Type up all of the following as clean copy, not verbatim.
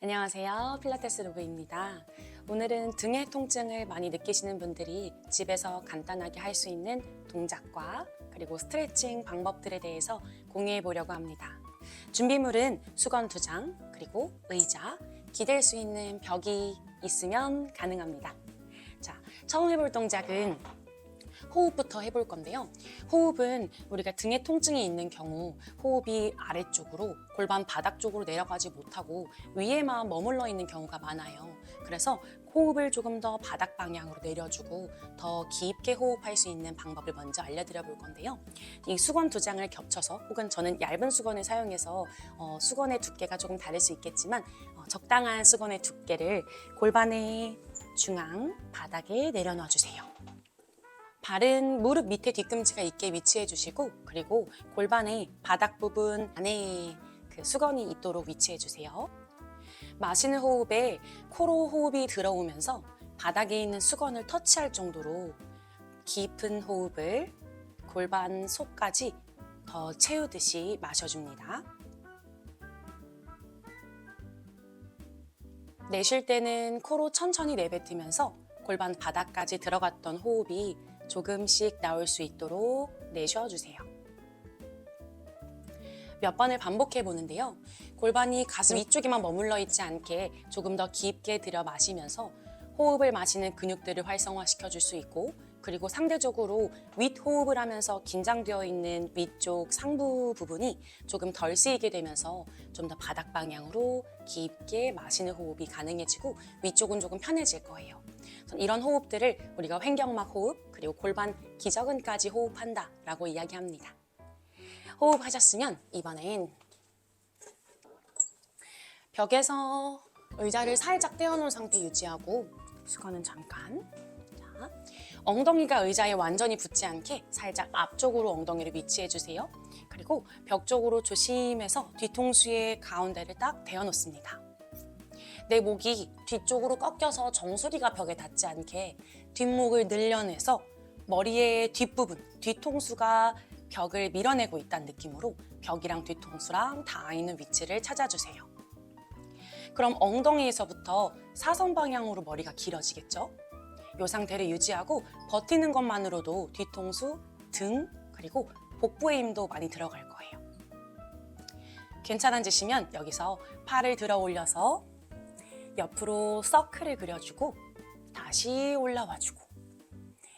안녕하세요. 필라테스 로그입니다. 오늘은 등의 통증을 많이 느끼시는 분들이 집에서 간단하게 할 수 있는 동작과 그리고 스트레칭 방법들에 대해서 공유해 보려고 합니다. 준비물은 수건 2장, 그리고 의자, 기댈 수 있는 벽이 있으면 가능합니다. 자, 처음 해볼 동작은 호흡부터 해볼 건데요. 호흡은 우리가 등에 통증이 있는 경우 호흡이 아래쪽으로 골반 바닥 쪽으로 내려가지 못하고 위에만 머물러 있는 경우가 많아요. 그래서 호흡을 조금 더 바닥 방향으로 내려주고 더 깊게 호흡할 수 있는 방법을 먼저 알려드려 볼 건데요. 이 수건 2장을 겹쳐서 혹은 저는 얇은 수건을 사용해서 수건의 두께가 조금 다를 수 있겠지만 적당한 수건의 두께를 골반의 중앙 바닥에 내려놔 주세요. 발은 무릎 밑에 뒤꿈치가 있게 위치해 주시고, 그리고 골반의 바닥 부분 안에 그 수건이 있도록 위치해 주세요. 마시는 호흡에 코로 호흡이 들어오면서 바닥에 있는 수건을 터치할 정도로 깊은 호흡을 골반 속까지 더 채우듯이 마셔줍니다. 내쉴 때는 코로 천천히 내뱉으면서 골반 바닥까지 들어갔던 호흡이 조금씩 나올 수 있도록 내쉬어주세요. 몇 번을 반복해 보는데요. 골반이 가슴 위쪽에만 머물러 있지 않게 조금 더 깊게 들여 마시면서 호흡을 마시는 근육들을 활성화시켜 줄 수 있고, 그리고 상대적으로 윗호흡을 하면서 긴장되어 있는 위쪽 상부 부분이 조금 덜 쓰이게 되면서 좀 더 바닥 방향으로 깊게 마시는 호흡이 가능해지고 위쪽은 조금 편해질 거예요. 이런 호흡들을 우리가 횡격막 호흡, 그리고 골반 기저근까지 호흡한다 라고 이야기합니다. 호흡하셨으면 이번엔 벽에서 의자를 살짝 떼어놓은 상태 유지하고, 수건은 잠깐, 자, 엉덩이가 의자에 완전히 붙지 않게 살짝 앞쪽으로 엉덩이를 위치해 주세요. 그리고 벽 쪽으로 조심해서 뒤통수의 가운데를 딱 대어 놓습니다. 내 목이 뒤쪽으로 꺾여서 정수리가 벽에 닿지 않게 뒷목을 늘려내서 머리의 뒷부분, 뒤통수가 벽을 밀어내고 있다는 느낌으로 벽이랑 뒤통수랑 닿아 있는 위치를 찾아주세요. 그럼 엉덩이에서부터 사선 방향으로 머리가 길어지겠죠? 이 상태를 유지하고 버티는 것만으로도 뒤통수, 등, 그리고 복부의 힘도 많이 들어갈 거예요. 괜찮아지시면 여기서 팔을 들어 올려서 옆으로 서클을 그려주고 다시 올라와주고,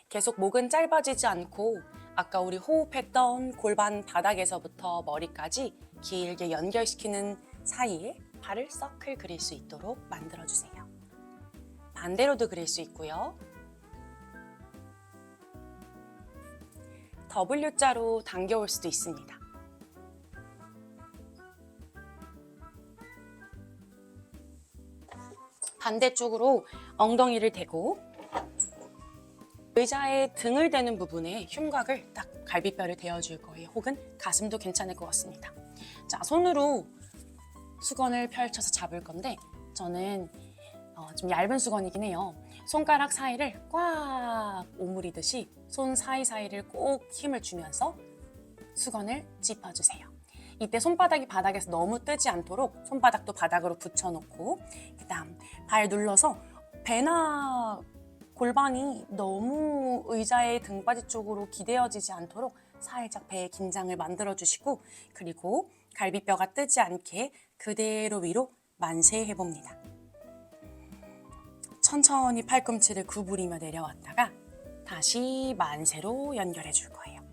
계속 목은 짧아지지 않고 아까 우리 호흡했던 골반 바닥에서부터 머리까지 길게 연결시키는 사이에 팔을 서클 그릴 수 있도록 만들어주세요. 반대로도 그릴 수 있고요. W자로 당겨올 수도 있습니다. 반대쪽으로 엉덩이를 대고 의자에 등을 대는 부분에 흉곽을 딱 갈비뼈를 대어줄 거예요. 혹은 가슴도 괜찮을 것 같습니다. 자, 손으로 수건을 펼쳐서 잡을 건데 저는 좀 얇은 수건이긴 해요. 손가락 사이를 꽉 오므리듯이 손 사이사이를 꼭 힘을 주면서 수건을 짚어주세요. 이때 손바닥이 바닥에서 너무 뜨지 않도록 손바닥도 바닥으로 붙여놓고, 그 다음 발 눌러서 배나 골반이 너무 의자의 등받이 쪽으로 기대어지지 않도록 살짝 배의 긴장을 만들어주시고, 그리고 갈비뼈가 뜨지 않게 그대로 위로 만세해봅니다. 천천히 팔꿈치를 구부리며 내려왔다가 다시 만세로 연결해 줄 거예요.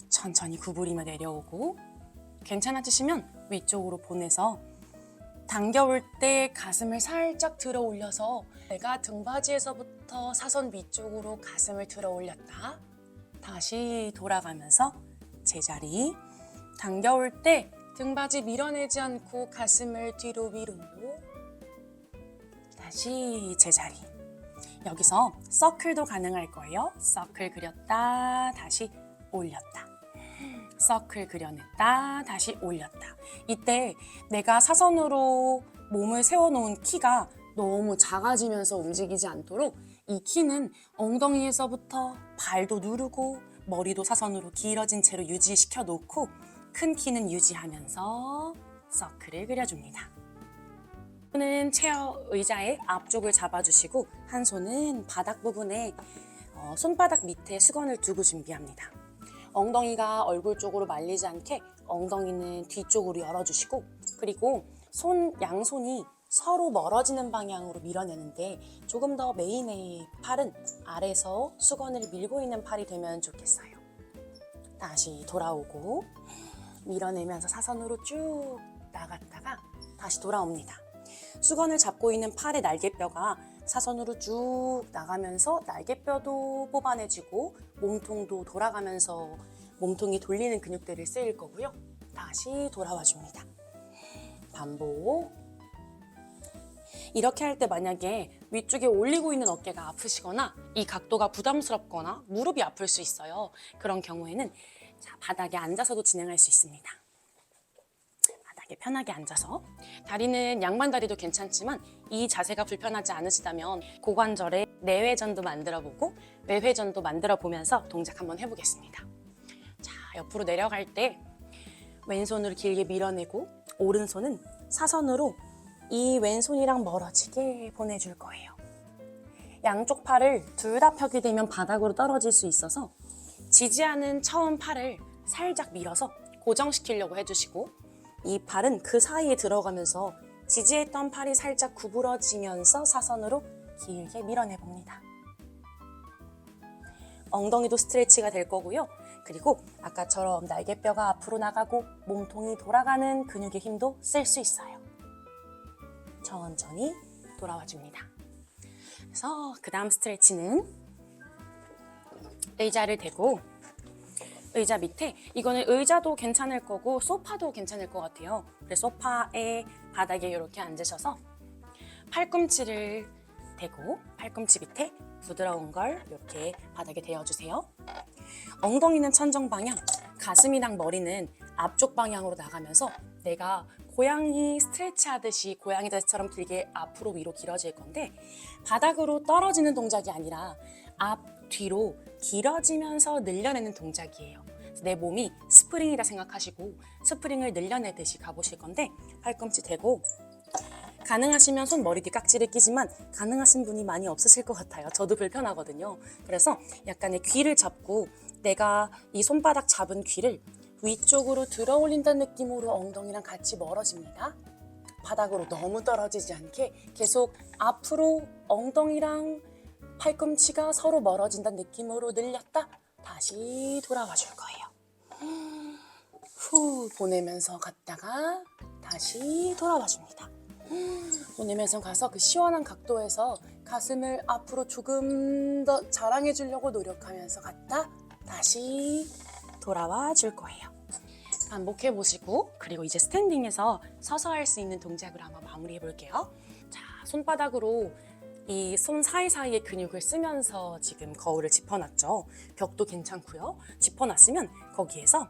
천천히 구부리며 내려오고, 괜찮아지시면 위쪽으로 보내서 당겨올 때 가슴을 살짝 들어 올려서 내가 등받이에서부터 사선 위쪽으로 가슴을 들어 올렸다. 다시 돌아가면서 제자리. 당겨올 때 등받이 밀어내지 않고 가슴을 뒤로 위로. 다시 제자리. 여기서 서클도 가능할 거예요. 서클 그렸다, 다시 올렸다. 서클 그려냈다, 다시 올렸다. 이때 내가 사선으로 몸을 세워놓은 키가 너무 작아지면서 움직이지 않도록 이 키는 엉덩이에서부터 발도 누르고 머리도 사선으로 길어진 채로 유지시켜 놓고 큰 키는 유지하면서 서클을 그려줍니다. 손은 체어 의자의 앞쪽을 잡아주시고 한 손은 바닥 부분에 손바닥 밑에 수건을 두고 준비합니다. 엉덩이가 얼굴 쪽으로 말리지 않게 엉덩이는 뒤쪽으로 열어주시고, 그리고 양손이 서로 멀어지는 방향으로 밀어내는데 조금 더 메인의 팔은 아래서 수건을 밀고 있는 팔이 되면 좋겠어요. 다시 돌아오고 밀어내면서 사선으로 쭉 나갔다가 다시 돌아옵니다. 수건을 잡고 있는 팔의 날개뼈가 사선으로 쭉 나가면서 날개뼈도 뽑아내지고 몸통도 돌아가면서 몸통이 돌리는 근육들을 쓰일 거고요. 다시 돌아와 줍니다. 반복. 이렇게 할 때 만약에 위쪽에 올리고 있는 어깨가 아프시거나 이 각도가 부담스럽거나 무릎이 아플 수 있어요. 그런 경우에는 바닥에 앉아서도 진행할 수 있습니다. 바닥에 편하게 앉아서, 다리는 양반다리도 괜찮지만 이 자세가 불편하지 않으시다면 고관절에 내회전도 만들어보고 외회전도 만들어보면서 동작 한번 해보겠습니다. 자, 옆으로 내려갈 때 왼손으로 길게 밀어내고 오른손은 사선으로 이 왼손이랑 멀어지게 보내줄 거예요. 양쪽 팔을 둘 다 펴게 되면 바닥으로 떨어질 수 있어서 지지하는 처음 팔을 살짝 밀어서 고정시키려고 해주시고, 이 팔은 그 사이에 들어가면서 지지했던 팔이 살짝 구부러지면서 사선으로 길게 밀어내봅니다. 엉덩이도 스트레치가 될 거고요. 그리고 아까처럼 날개뼈가 앞으로 나가고 몸통이 돌아가는 근육의 힘도 쓸 수 있어요. 천천히 돌아와 줍니다. 그래서 그 다음 스트레치는 의자를 대고 의자 밑에, 이거는 의자도 괜찮을 거고 소파도 괜찮을 것 같아요. 그래서 소파의 바닥에 이렇게 앉으셔서 팔꿈치를 대고 팔꿈치 밑에 부드러운 걸 이렇게 바닥에 대어주세요. 엉덩이는 천정 방향, 가슴이랑 머리는 앞쪽 방향으로 나가면서 내가 고양이 스트레치 하듯이 고양이 자세처럼 길게 앞으로 위로 길어질 건데, 바닥으로 떨어지는 동작이 아니라 앞, 뒤로 길어지면서 늘려내는 동작이에요. 내 몸이 스프링이라 생각하시고 스프링을 늘려내듯이 가보실 건데, 팔꿈치 대고, 가능하시면 손 머리 뒤 깍지를 끼지만 가능하신 분이 많이 없으실 것 같아요. 저도 불편하거든요. 그래서 약간의 귀를 잡고 내가 이 손바닥 잡은 귀를 위쪽으로 들어 올린다는 느낌으로 엉덩이랑 같이 멀어집니다. 바닥으로 너무 떨어지지 않게 계속 앞으로 엉덩이랑 팔꿈치가 서로 멀어진다는 느낌으로 늘렸다 다시 돌아와 줄 거예요. 후 보내면서 갔다가 다시 돌아와 줍니다. 보내면서 가서 그 시원한 각도에서 가슴을 앞으로 조금 더 자랑해 주려고 노력하면서 갔다 다시 돌아와 줄 거예요. 반복해 보시고, 그리고 이제 스탠딩에서 서서 할 수 있는 동작으로 한번 마무리해 볼게요. 자, 손바닥으로 이 손 사이사이의 근육을 쓰면서 지금 거울을 짚어놨죠. 벽도 괜찮고요. 짚어놨으면 거기에서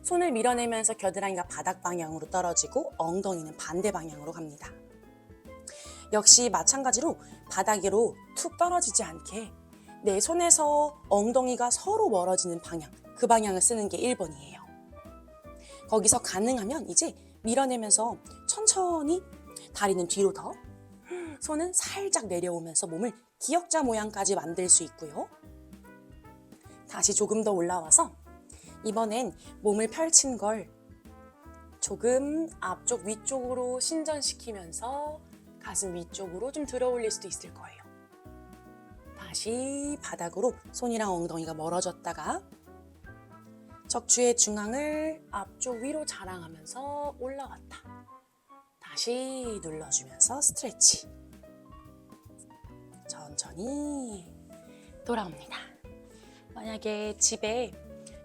손을 밀어내면서 겨드랑이가 바닥 방향으로 떨어지고 엉덩이는 반대 방향으로 갑니다. 역시 마찬가지로 바닥으로 툭 떨어지지 않게 내 손에서 엉덩이가 서로 멀어지는 방향, 그 방향을 쓰는 게 1번이에요. 거기서 가능하면 이제 밀어내면서 천천히 다리는 뒤로 더, 손은 살짝 내려오면서 몸을 기역자 모양까지 만들 수 있고요. 다시 조금 더 올라와서 이번엔 몸을 펼친 걸 조금 앞쪽 위쪽으로 신전시키면서 가슴 위쪽으로 좀 들어 올릴 수도 있을 거예요. 다시 바닥으로 손이랑 엉덩이가 멀어졌다가 척추의 중앙을 앞쪽 위로 자랑하면서 올라왔다. 다시 눌러주면서 스트레치. 천천히 돌아옵니다. 만약에 집에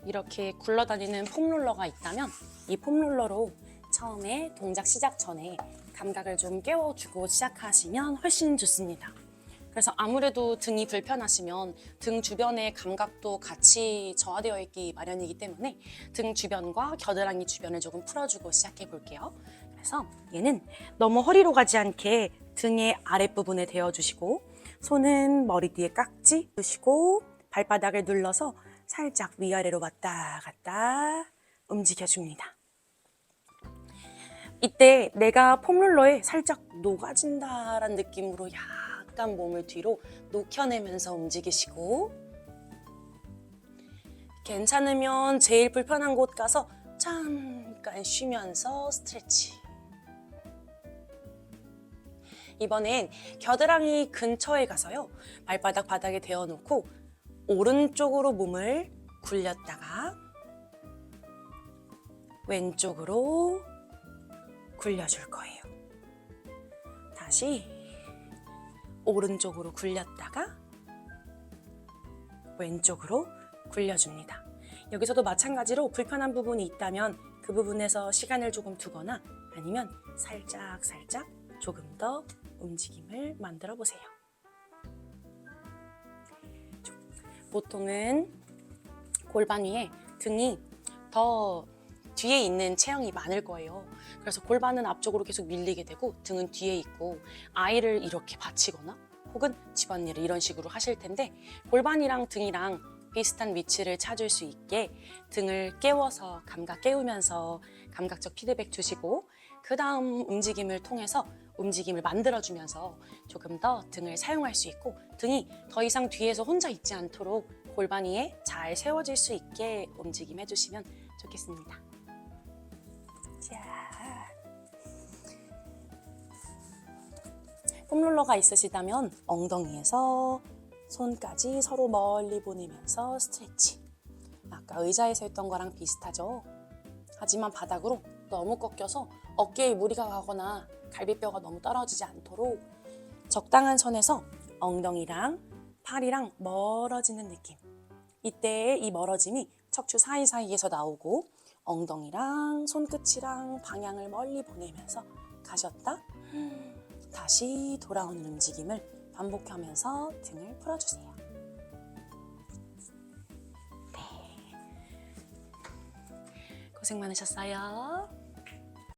이렇게 굴러다니는 폼롤러가 있다면 이 폼롤러로 처음에 동작 시작 전에 감각을 좀 깨워주고 시작하시면 훨씬 좋습니다. 그래서 아무래도 등이 불편하시면 등 주변의 감각도 같이 저하되어 있기 마련이기 때문에 등 주변과 겨드랑이 주변을 조금 풀어주고 시작해 볼게요. 그래서 얘는 너무 허리로 가지 않게 등의 아랫부분에 대어주시고, 손은 머리 뒤에 깍지 두시고 발바닥을 눌러서 살짝 위아래로 왔다 갔다 움직여줍니다. 이때 내가 폼롤러에 살짝 녹아진다라는 느낌으로 약간 몸을 뒤로 녹여내면서 움직이시고, 괜찮으면 제일 불편한 곳 가서 잠깐 쉬면서 스트레치. 이번엔 겨드랑이 근처에 가서요, 발바닥 바닥에 대어놓고 오른쪽으로 몸을 굴렸다가 왼쪽으로 굴려줄 거예요. 다시 오른쪽으로 굴렸다가 왼쪽으로 굴려줍니다. 여기서도 마찬가지로 불편한 부분이 있다면 그 부분에서 시간을 조금 두거나 아니면 살짝 조금 더 움직임을 만들어 보세요. 보통은 골반 위에 등이 더 뒤에 있는 체형이 많을 거예요. 그래서 골반은 앞쪽으로 계속 밀리게 되고 등은 뒤에 있고, 아이를 이렇게 받치거나 혹은 집안일을 이런 식으로 하실 텐데, 골반이랑 등이랑 비슷한 위치를 찾을 수 있게 등을 깨워서 감각 깨우면서 감각적 피드백 주시고, 그 다음 움직임을 통해서 움직임을 만들어주면서 조금 더 등을 사용할 수 있고, 등이 더 이상 뒤에서 혼자 있지 않도록 골반 위에 잘 세워질 수 있게 움직임 해주시면 좋겠습니다. 자, 폼롤러가 있으시다면 엉덩이에서 손까지 서로 멀리 보내면서 스트레치. 아까 의자에서 했던 거랑 비슷하죠? 하지만 바닥으로 너무 꺾여서 어깨에 무리가 가거나 갈비뼈가 너무 떨어지지 않도록 적당한 선에서 엉덩이랑 팔이랑 멀어지는 느낌. 이때 이 멀어짐이 척추 사이사이에서 나오고, 엉덩이랑 손끝이랑 방향을 멀리 보내면서 가셨다 다시 돌아오는 움직임을 반복하면서 등을 풀어주세요. 네, 고생 많으셨어요.